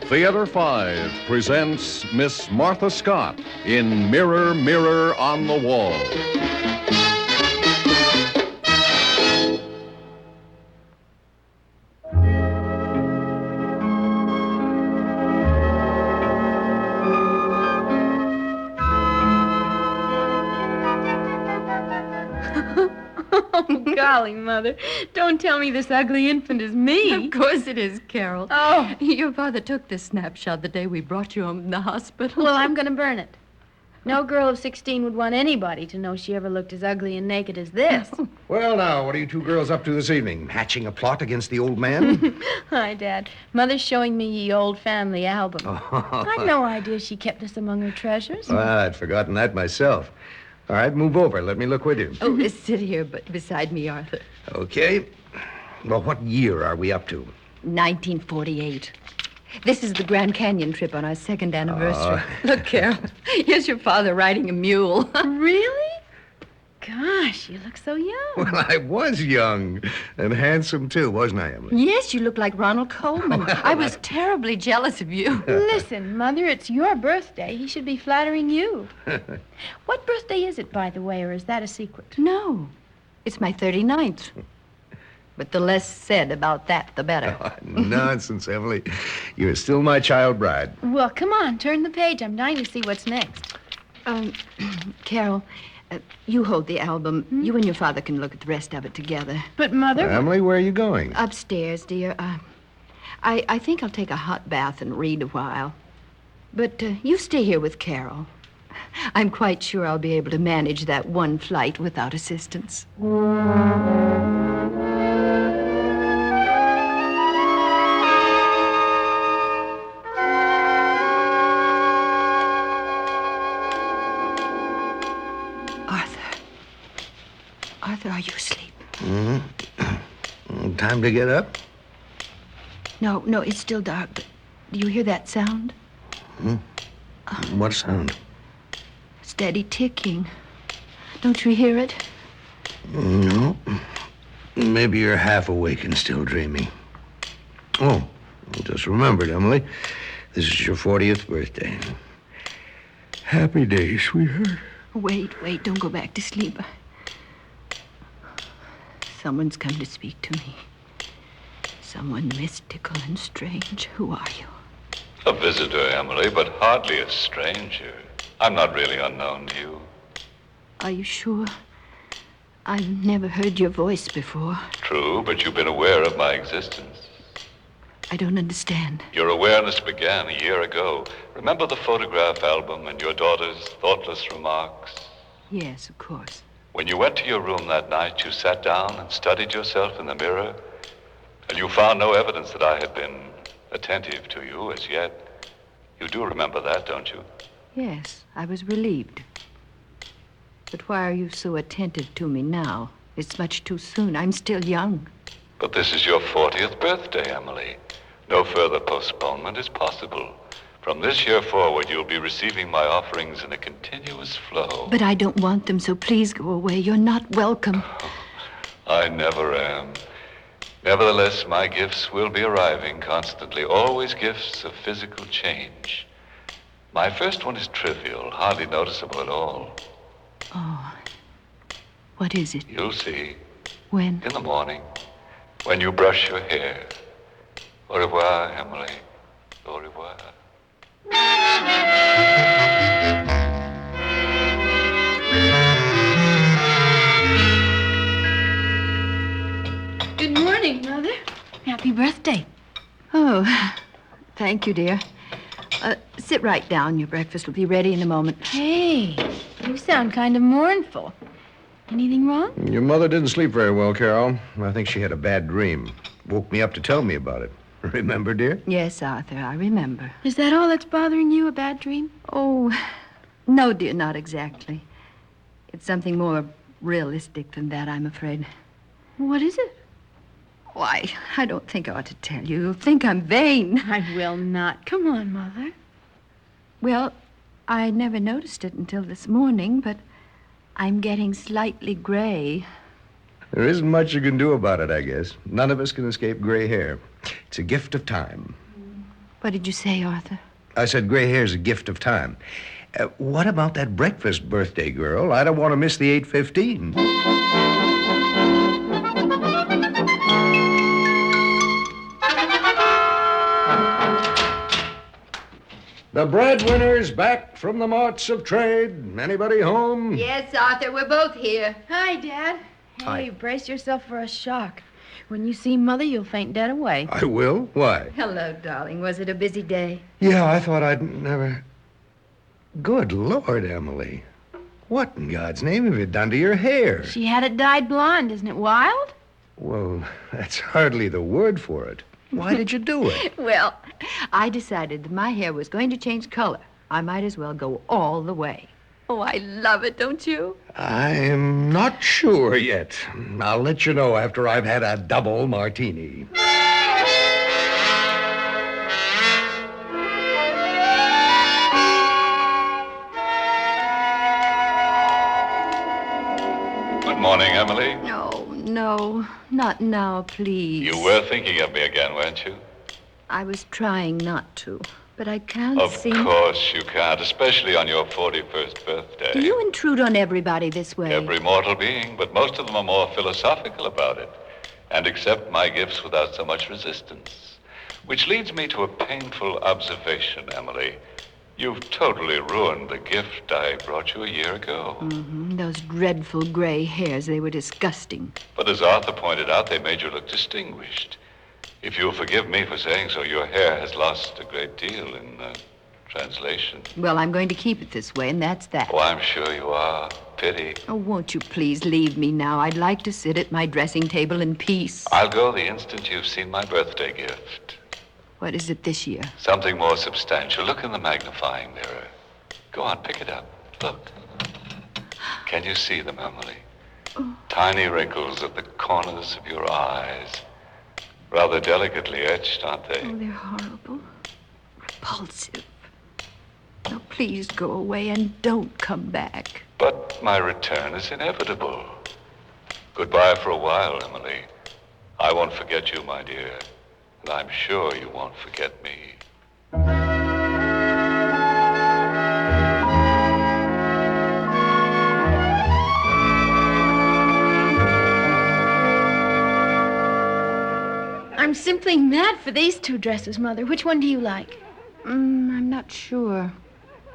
Theater 5 presents Miss Martha Scott in Mirror, Mirror on the Wall. Oh, golly, Mother. Don't tell me this ugly infant is me. Of course it is, Carol. Oh. Your father took this snapshot the day we brought you home from the hospital. Well, I'm going to burn it. No girl of 16 would want anybody to know she ever looked as ugly and naked as this. Well, now, what are you two girls up to this evening? Hatching a plot against the old man? Hi, Dad. Mother's showing me ye old family album. Oh. I'd no idea she kept this among her treasures. Well, I'd forgotten that myself. All right, move over. Let me look with you. Oh, sit here beside me, Arthur. Okay. Well, what year are we up to? 1948. This is the Grand Canyon trip on our second anniversary. Look, Carol, here's your father riding a mule. Really? Gosh, you look so young. Well, I was young and handsome, too, wasn't I, Emily? Yes, you look like Ronald Coleman. I was terribly jealous of you. Listen, Mother, it's your birthday. He should be flattering you. What birthday is it, by the way, or is that a secret? No, it's my 39th. But the less said about that, the better. Oh, nonsense, Emily. You're still my child bride. Well, come on, turn the page. I'm dying to see what's next. Carol, you hold the album. You and your father can look at the rest of it together. But, Mother... Emily, where are you going? Upstairs, dear. I think I'll take a hot bath and read a while. But you stay here with Carol. I'm quite sure I'll be able to manage that one flight without assistance. Arthur, are you asleep? Mm-hmm. Time to get up? No, it's still dark, but do you hear that sound? What sound? Steady ticking. Don't you hear it? No. Maybe you're half awake and still dreaming. Oh, I just remembered, Emily. This is your 40th birthday. Happy day, sweetheart. Wait, don't go back to sleep. Someone's come to speak to me. Someone mystical and strange. Who are you? A visitor, Emily, but hardly a stranger. I'm not really unknown to you. Are you sure? I've never heard your voice before. True, but you've been aware of my existence. I don't understand. Your awareness began a year ago. Remember the photograph album and your daughter's thoughtless remarks? Yes, of course. When you went to your room that night, you sat down and studied yourself in the mirror, and you found no evidence that I had been attentive to you as yet. You do remember that, don't you? Yes, I was relieved. But why are you so attentive to me now? It's much too soon. I'm still young. But this is your 40th birthday, Emily. No further postponement is possible. From this year forward, you'll be receiving my offerings in a continuous flow. But I don't want them, so please go away. You're not welcome. I never am. Nevertheless, my gifts will be arriving constantly, always gifts of physical change. My first one is trivial, hardly noticeable at all. Oh, what is it? You'll see. When? In the morning, when you brush your hair. Au revoir, Emily. Au revoir. Good morning, Mother. Happy birthday. Oh, thank you, dear. Sit right down. Your breakfast will be ready in a moment. Hey, you sound kind of mournful. Anything wrong? Your mother didn't sleep very well, Carol. I think she had a bad dream. Woke me up to tell me about it. Remember, dear? Yes, Arthur, I remember. Is that all that's bothering you, a bad dream? Oh, no, dear, not exactly. It's something more realistic than that, I'm afraid. What is it? Why, I don't think I ought to tell you. You'll think I'm vain. I will not. Come on, Mother. Well, I never noticed it until this morning, but I'm getting slightly gray. There isn't much you can do about it, I guess. None of us can escape gray hair. It's a gift of time. What did you say, Arthur? I said gray hair's a gift of time. What about that breakfast, birthday girl? I don't want to miss the 8:15. The breadwinner's back from the marts of trade. Anybody home? Yes, Arthur, we're both here. Hi, Dad. Hi. Hey, brace yourself for a shock. When you see Mother, you'll faint dead away. I will. Why? Hello, darling. Was it a busy day? Yeah, I thought I'd never... Good Lord, Emily. What in God's name have you done to your hair? She had it dyed blonde. Isn't it wild? Well, that's hardly the word for it. Why did you do it? Well, I decided that my hair was going to change color. I might as well go all the way. Oh, I love it, don't you? I'm not sure yet. I'll let you know after I've had a double martini. Good morning, Emily. No, not now, please. You were thinking of me again, weren't you? I was trying not to, but I can't Of seem... course you can't, especially on your 41st birthday. Do you intrude on everybody this way? Every mortal being, but most of them are more philosophical about it and accept my gifts without so much resistance. Which leads me to a painful observation, Emily. You've totally ruined the gift I brought you a year ago. Mm-hmm. Those dreadful gray hairs, they were disgusting. But as Arthur pointed out, they made you look distinguished. If you'll forgive me for saying so, your hair has lost a great deal in translation. Well, I'm going to keep it this way, and that's that. Oh, I'm sure you are. Pity. Oh, won't you please leave me now? I'd like to sit at my dressing table in peace. I'll go the instant you've seen my birthday gift. What is it this year? Something more substantial. Look in the magnifying mirror. Go on, pick it up. Look. Can you see them, Emily? Oh. Tiny wrinkles at the corners of your eyes. Rather delicately etched, aren't they? Oh, they're horrible. Repulsive. Now, please go away and don't come back. But my return is inevitable. Goodbye for a while, Emily. I won't forget you, my dear. And I'm sure you won't forget me. I'm simply mad for these two dresses, Mother. Which one do you like? I'm not sure.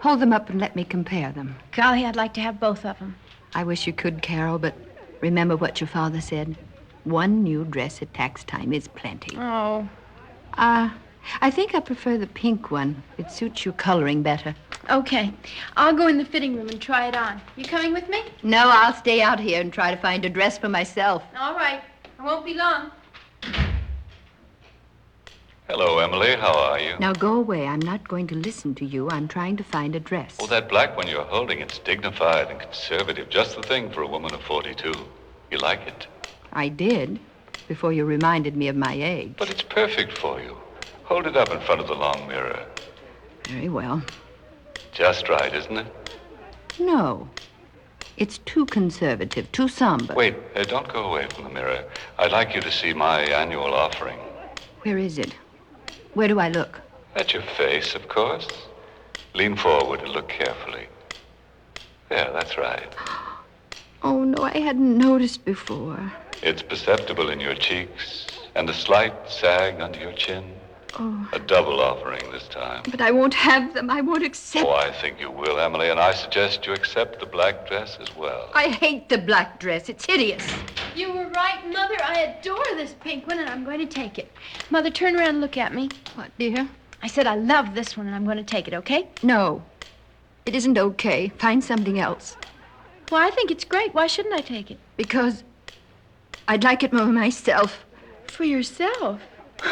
Hold them up and let me compare them. Golly, I'd like to have both of them. I wish you could, Carol, but remember what your father said. One new dress at tax time is plenty. Oh. I think I prefer the pink one. It suits your coloring better. Okay. I'll go in the fitting room and try it on. You coming with me? No, I'll stay out here and try to find a dress for myself. All right. I won't be long. Hello, Emily. How are you? Now go away. I'm not going to listen to you. I'm trying to find a dress. Oh, that black one you're holding, it's dignified and conservative. Just the thing for a woman of 42. You like it? I did, before you reminded me of my age. But it's perfect for you. Hold it up in front of the long mirror. Very well. Just right, isn't it? No. It's too conservative, too somber. Wait, don't go away from the mirror. I'd like you to see my annual offering. Where is it? Where do I look? At your face, of course. Lean forward and look carefully. There, that's right. Oh, no, I hadn't noticed before. It's perceptible in your cheeks and a slight sag under your chin. Oh. A double offering this time. But I won't have them. I won't accept. Oh, I think you will, Emily, and I suggest you accept the black dress as well. I hate the black dress. It's hideous. You were right, Mother. I adore this pink one, and I'm going to take it. Mother, turn around and look at me. What, dear? I said I love this one, and I'm going to take it, okay? No. It isn't okay. Find something else. Well, I think it's great. Why shouldn't I take it? Because I'd like it more myself. For yourself?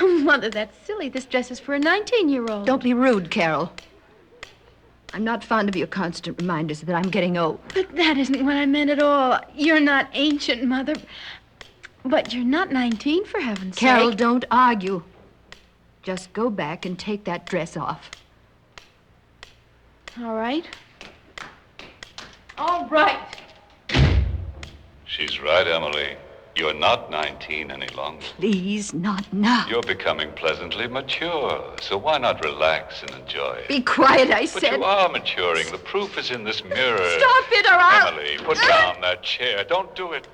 Mother, that's silly. This dress is for a 19-year-old. Don't be rude, Carol. I'm not fond of your constant reminders that I'm getting old. But that isn't what I meant at all. You're not ancient, Mother. But you're not 19, for heaven's sake. Carol, don't argue. Just go back and take that dress off. All right. All right. She's right, Emily. You're not 19 any longer. Please, not now. You're becoming pleasantly mature, so why not relax and enjoy it? Be quiet, I But said. you are maturing. The proof is in this mirror. Stop it, or I'll... Emily, put down that chair. Don't do it.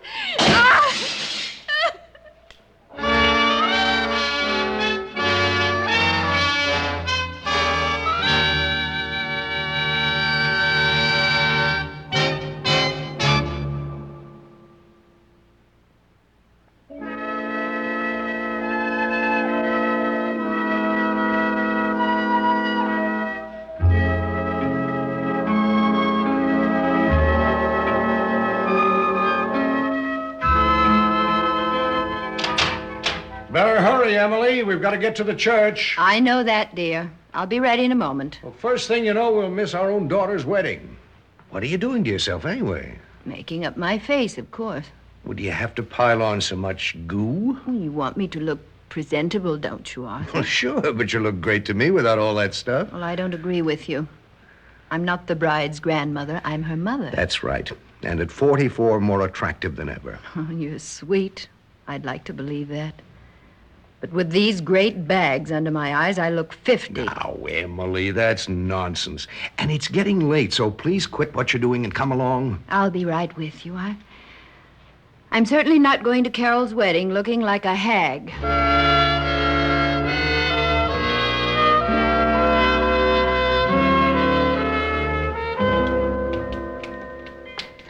Better hurry, Emily. We've got to get to the church. I know that, dear. I'll be ready in a moment. Well, first thing you know, we'll miss our own daughter's wedding. What are you doing to yourself anyway? Making up my face, of course. Would you have to pile on so much goo? You want me to look presentable, don't you, Arthur? Well, sure, but you look great to me without all that stuff. Well, I don't agree with you. I'm not the bride's grandmother. I'm her mother. That's right. And at 44, more attractive than ever. Oh, you're sweet. I'd like to believe that. But with these great bags under my eyes, I look 50. Now, Emily, that's nonsense. And it's getting late, so please quit what you're doing and come along. I'll be right with you. I'm certainly not going to Carol's wedding looking like a hag.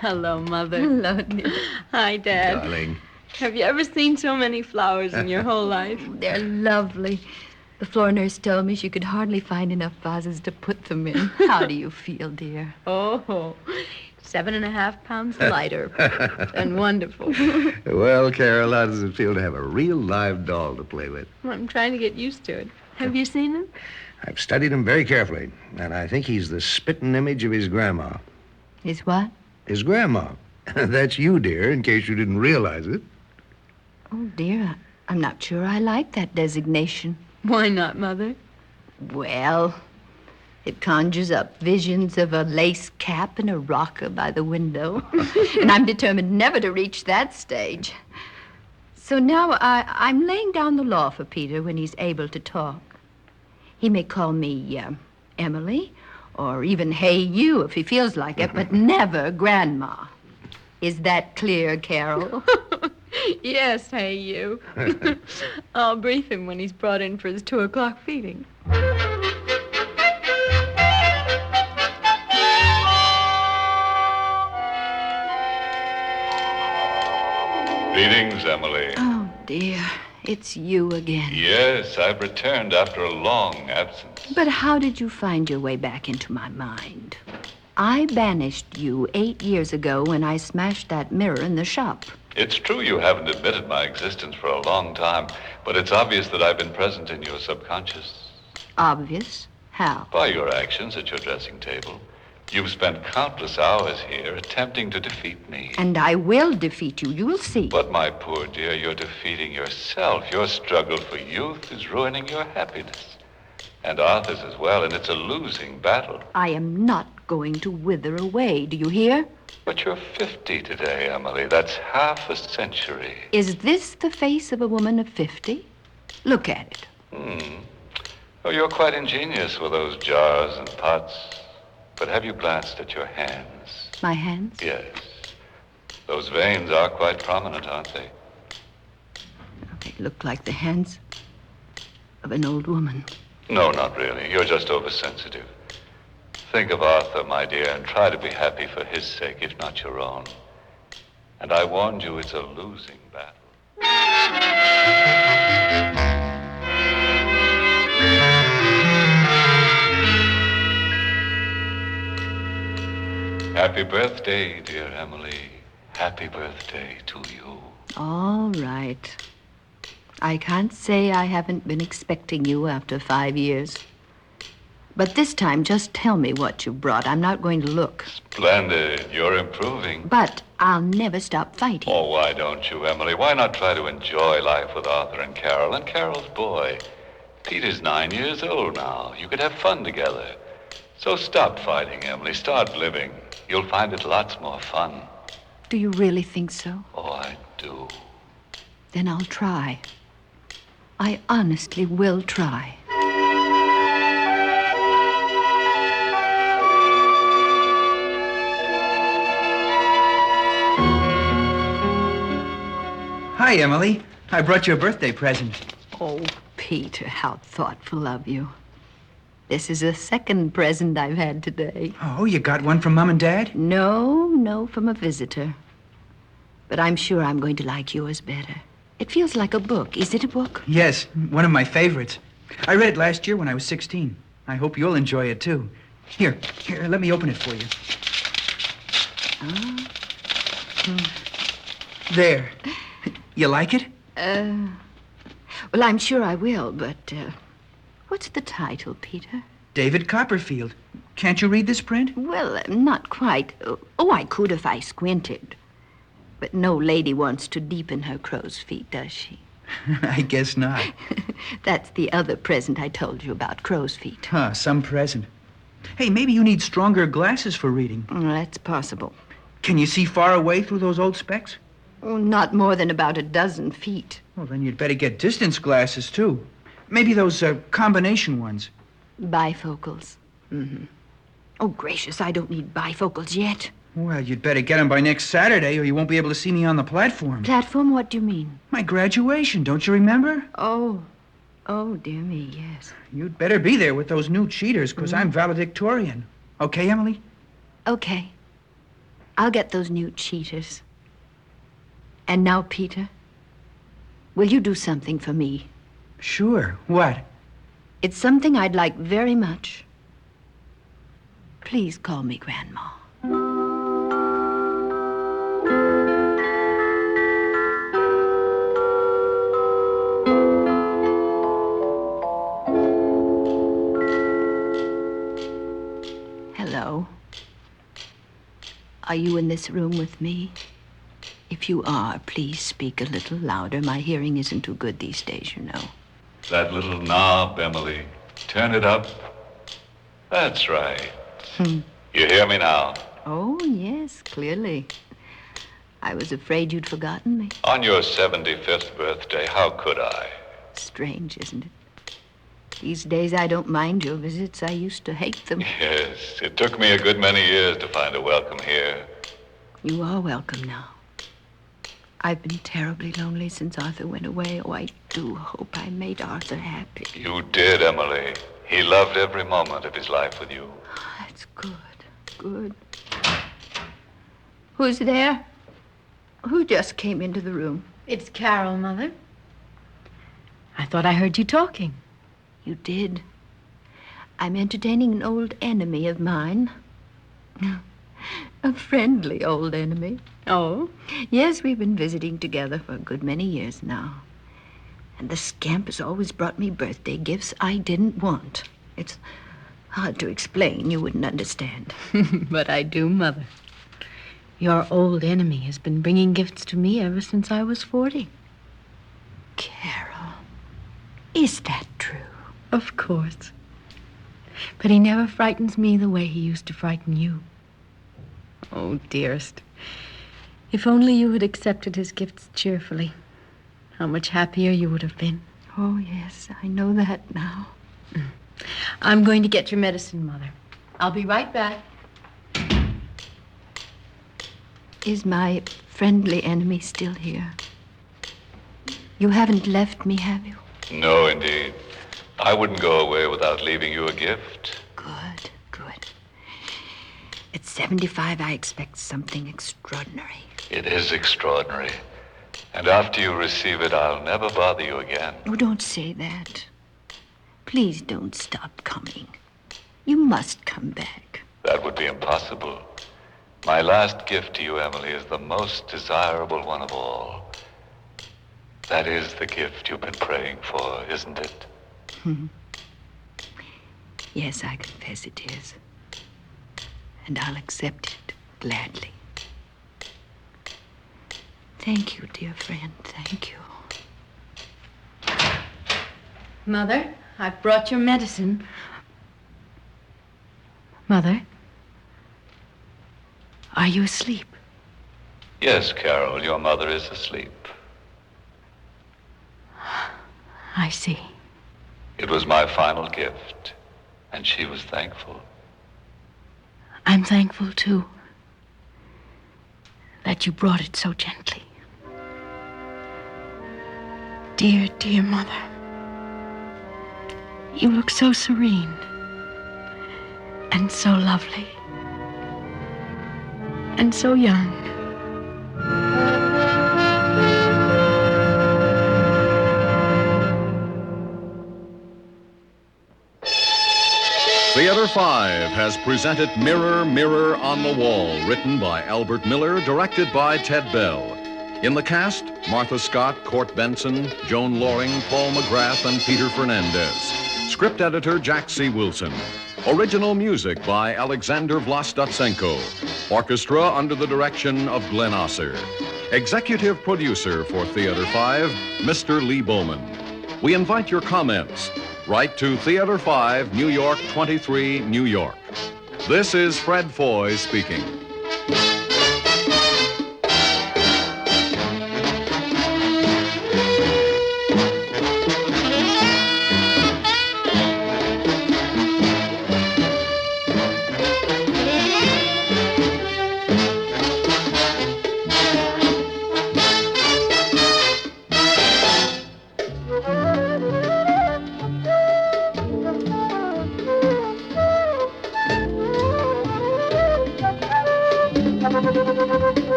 Hello, Mother. Hello, dear. Hi, Dad. Darling. Have you ever seen so many flowers in your whole life? They're lovely. The floor nurse told me she could hardly find enough vases to put them in. How do you feel, dear? Oh, 7.5 pounds lighter. And wonderful. Well, Carol, how does it feel to have a real live doll to play with? I'm trying to get used to it. Have you seen him? I've studied him very carefully, and I think he's the spitting image of his grandma. His what? His grandma. That's you, dear, in case you didn't realize it. Oh, dear, I'm not sure I like that designation. Why not, Mother? Well, it conjures up visions of a lace cap and a rocker by the window. And I'm determined never to reach that stage. So now I'm laying down the law for Peter when he's able to talk. He may call me Emily, or even Hey You if he feels like it, but never Grandma. Is that clear, Carol? Yes, hey, you. I'll brief him when he's brought in for his 2 o'clock feeding. Greetings, Emily. Oh, dear. It's you again. Yes, I've returned after a long absence. But how did you find your way back into my mind? I banished you 8 years ago when I smashed that mirror in the shop. It's true you haven't admitted my existence for a long time, but it's obvious that I've been present in your subconscious. Obvious? How? By your actions at your dressing table. You've spent countless hours here attempting to defeat me. And I will defeat you. You'll see. But, my poor dear, you're defeating yourself. Your struggle for youth is ruining your happiness. And Arthur's as well, and it's a losing battle. I am not going to wither away. Do you hear? But you're 50 today, Emily. That's half a century. Is this the face of a woman of 50? Look at it. Oh, you're quite ingenious with those jars and pots. But have you glanced at your hands? My hands? Yes. Those veins are quite prominent, aren't they? They look like the hands of an old woman. No, not really. You're just oversensitive. Think of Arthur, my dear, and try to be happy for his sake, if not your own. And I warned you, it's a losing battle. Happy birthday, dear Emily. Happy birthday to you. All right. I can't say I haven't been expecting you after 5 years. But this time, just tell me what you brought. I'm not going to look. Splendid. You're improving. But I'll never stop fighting. Oh, why don't you, Emily? Why not try to enjoy life with Arthur and Carol's boy? Peter's 9 years old now. You could have fun together. So stop fighting, Emily. Start living. You'll find it lots more fun. Do you really think so? Oh, I do. Then I'll try. I honestly will try. Hi, Emily. I brought you a birthday present. Oh, Peter, how thoughtful of you. This is the second present I've had today. Oh, you got one from Mom and Dad? No, from a visitor. But I'm sure I'm going to like yours better. It feels like a book. Is it a book? Yes, one of my favorites. I read it last year when I was 16. I hope you'll enjoy it, too. Here, let me open it for you. There. You like it? Well, I'm sure I will, but, what's the title, Peter? David Copperfield. Can't you read this print? Well, not quite. Oh, I could if I squinted. But no lady wants to deepen her crow's feet, does she? I guess not. That's the other present I told you about, crow's feet. Huh, some present. Hey, maybe you need stronger glasses for reading. That's possible. Can you see far away through those old specs? Oh, not more than about a dozen feet. Well, then you'd better get distance glasses, too. Maybe those combination ones. Bifocals. Mm-hmm. Oh, gracious, I don't need bifocals yet. Well, you'd better get them by next Saturday, or you won't be able to see me on the platform. Platform? What do you mean? My graduation, don't you remember? Oh, dear me, yes. You'd better be there with those new cheaters, because I'm valedictorian. Okay, Emily? Okay. I'll get those new cheaters. And now, Peter, will you do something for me? Sure. What? It's something I'd like very much. Please call me Grandma. Hello. Are you in this room with me? If you are, please speak a little louder. My hearing isn't too good these days, you know. That little knob, Emily. Turn it up. That's right. You hear me now? Oh, yes, clearly. I was afraid you'd forgotten me. On your 75th birthday, how could I? Strange, isn't it? These days I don't mind your visits. I used to hate them. Yes, it took me a good many years to find a welcome here. You are welcome now. I've been terribly lonely since Arthur went away. Oh, I do hope I made Arthur happy. You did, Emily. He loved every moment of his life with you. That's good. Who's there? Who just came into the room? It's Carol, Mother. I thought I heard you talking. You did. I'm entertaining an old enemy of mine. A friendly old enemy. Oh? Yes, we've been visiting together for a good many years now. And the scamp has always brought me birthday gifts I didn't want. It's hard to explain. You wouldn't understand. But I do, Mother. Your old enemy has been bringing gifts to me ever since I was 40. Carol, is that true? Of course. But he never frightens me the way he used to frighten you. Oh, dearest, if only you had accepted his gifts cheerfully, how much happier you would have been. Oh, yes, I know that now. I'm going to get your medicine, Mother. I'll be right back. Is my friendly enemy still here? You haven't left me, have you? No, indeed. I wouldn't go away without leaving you a gift. Good. At 75, I expect something extraordinary. It is extraordinary. And after you receive it, I'll never bother you again. Oh, don't say that. Please don't stop coming. You must come back. That would be impossible. My last gift to you, Emily, is the most desirable one of all. That is the gift you've been praying for, isn't it? Yes, I confess it is. And I'll accept it gladly. Thank you, dear friend. Thank you. Mother, I've brought your medicine. Mother, are you asleep? Yes, Carol, your mother is asleep. I see. It was my final gift, and she was thankful. I'm thankful, too, that you brought it so gently. Dear, dear Mother, you look so serene and so lovely and so young. Theater 5 has presented Mirror, Mirror on the Wall, written by Albert Miller, directed by Ted Bell. In the cast, Martha Scott, Court Benson, Joan Lorring, Paul McGrath, and Peter Fernandez. Script editor, Jack C. Wilson. Original music by Alexander Vlastotsenko. Orchestra under the direction of Glenn Osser. Executive producer for Theater 5, Mr. Lee Bowman. We invite your comments. Write to Theater 5, New York 23, New York. This is Fred Foy speaking.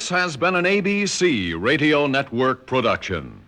This has been an ABC Radio Network production.